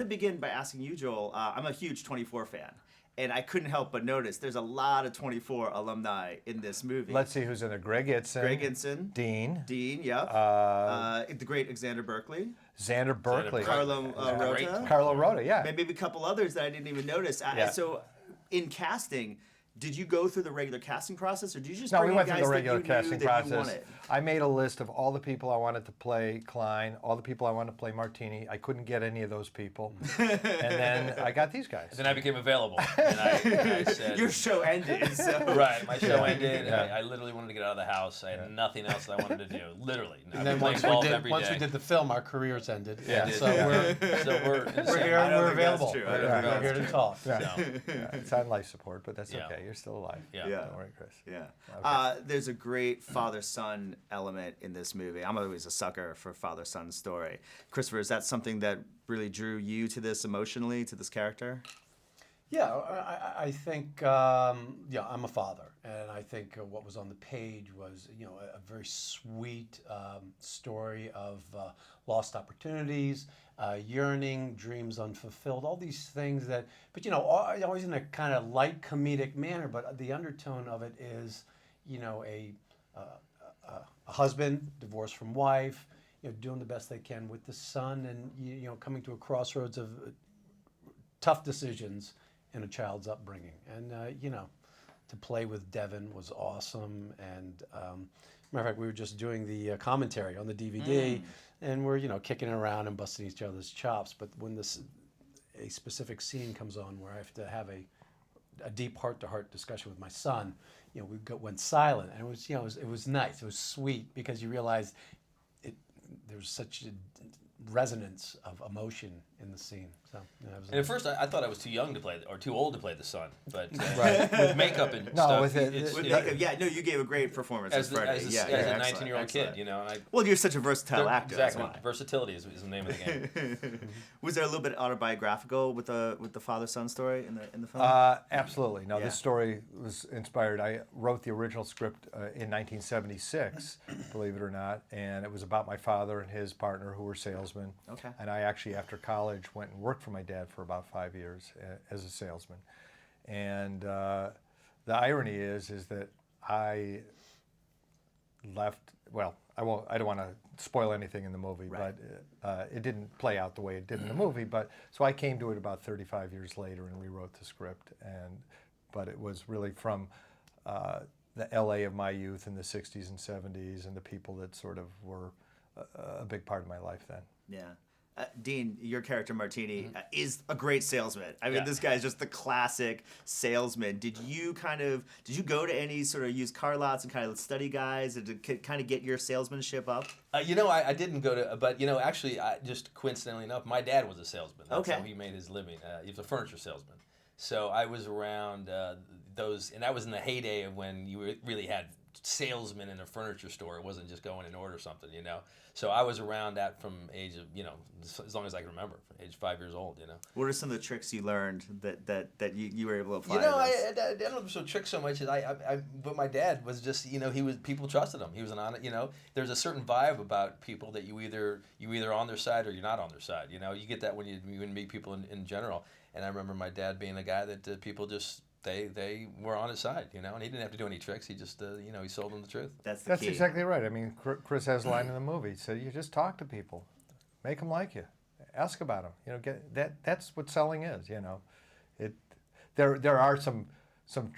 to begin by asking you, Joel. I'm a huge 24 fan. And I couldn't help but notice there's a lot of 24 alumni in this movie. Let's see who's in there. Greg Itson. Dean, yep. The great Xander Berkeley. Xander Berkeley. Carlo Rota. Carlo Rota, yeah. Maybe a couple others that I didn't even notice. So in casting, did you go through the regular casting process, or did you just bring we in went guys through the that regular you casting knew that you process. wanted? I made a list of all the people I wanted to play Klein, all the people I wanted to play Martini. I couldn't get any of those people. And then I got these guys. And then I became available. And I said... Your show ended, so... Right, my show ended. I literally wanted to get out of the house. I had nothing else that I wanted to do, literally. And then once we did the film, our careers ended. Yeah. So we're here and we're available. We're here to talk. It's on life support, but that's okay. You're still alive. Yeah. Don't worry, Chris. Yeah. Okay. There's a great father-son element in this movie. I'm always a sucker for father-son story. Christopher, is that something that really drew you to this emotionally, to this character? Yeah, I think, I'm a father, and I think what was on the page was, a very sweet story of lost opportunities, yearning, dreams unfulfilled, all these things that, but, always in a kind of light comedic manner, but the undertone of it is, a husband divorced from wife, doing the best they can with the son, and, coming to a crossroads of tough decisions in a child's upbringing. And, to play with Devin was awesome. And matter of fact, we were just doing the commentary on the DVD, and we're, kicking around and busting each other's chops. But when a specific scene comes on where I have to have a deep heart-to-heart discussion with my son, we went silent. And it was nice. It was sweet, because you realize there was such a resonance of emotion in the scene. So, and at first, I thought I was too young to play, or too old to play the son. But with makeup and stuff, with makeup, you gave a great performance as a 19-year-old kid. Well, you're such a versatile actor. Exactly, versatility is the name of the game. Was there a little bit autobiographical with the father-son story in the film? Absolutely. No, this story was inspired. I wrote the original script in 1976, believe it or not, and it was about my father and his partner who were salesmen. Okay. And I actually, after college, went and worked for my dad for about 5 years as a salesman. And the irony is that I left. Well, I don't want to spoil anything in the movie, right. but it didn't play out the way it did in the movie. So I came to it about 35 years later and rewrote the script. But it was really from the LA of my youth in the 60s and 70s, and the people that sort of were a big part of my life then. Yeah. Dean, your character Martini is a great salesman. I mean, this guy is just the classic salesman. Did you go to any sort of used car lots and kind of study guys to kind of get your salesmanship up? I didn't go to, but actually, just coincidentally enough, my dad was a salesman. That's how he made his living. He was a furniture salesman. So I was around those, and that was in the heyday of when you really had salesman in a furniture store. It wasn't just going and order something, So I was around that from age of, as long as I can remember, from age 5 years old, What are some of the tricks you learned that you were able to apply? I don't know if tricks so much as but my dad was just, people trusted him. He was an honest, there's a certain vibe about people that you either on their side or you're not on their side. You get that when you meet people in general. And I remember my dad being a guy that people just, they were on his side, and he didn't have to do any tricks. He just, he sold them the truth. That's key. Exactly right. I mean, Chris has a line in the movie. So you just talk to people, make them like you, ask about them. That's what selling is. There are some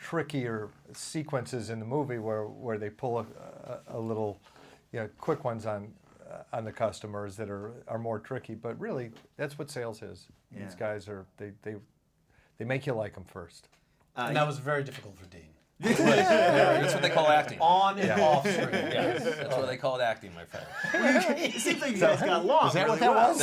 trickier sequences in the movie where they pull a little, quick ones on the customers that are more tricky. But really, that's what sales is. Yeah. These guys they make you like them first. And that was very difficult for Dean. That's what they call acting. On and off screen. Yes, that's what they call acting, my friend. It seems like you guys got along. Is that really what that was?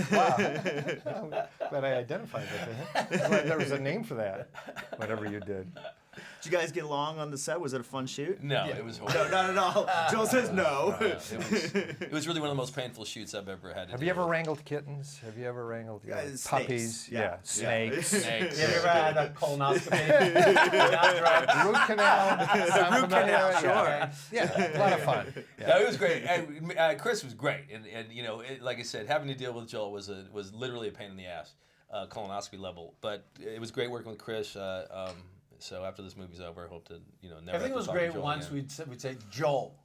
Wow. Glad I identified with it. There was a name for that, whatever you did. Did you guys get along on the set? Was it a fun shoot? No, it was horrible. No, not at all. Joel says no. It was really one of the most painful shoots I've ever had to do. Have you ever wrangled kittens? Have you ever wrangled Snakes. puppies? Yeah. Snakes. Snakes. You ever had a colonoscopy? Root canal. root canal, sure. Yeah, a lot of fun. Yeah. No, it was great. And, Chris was great, and you know, like I said, having to deal with Joel was literally a pain in the ass, colonoscopy level. But it was great working with Chris. So after this movie's over, I hope to never. I think it was great once again. we'd say, Joel,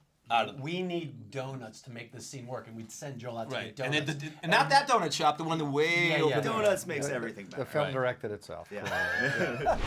we need donuts to make this scene work, and we'd send Joel out to get donuts. And not that donut shop, the one way over there. Donuts makes everything better. The film Right. directed itself. Yeah.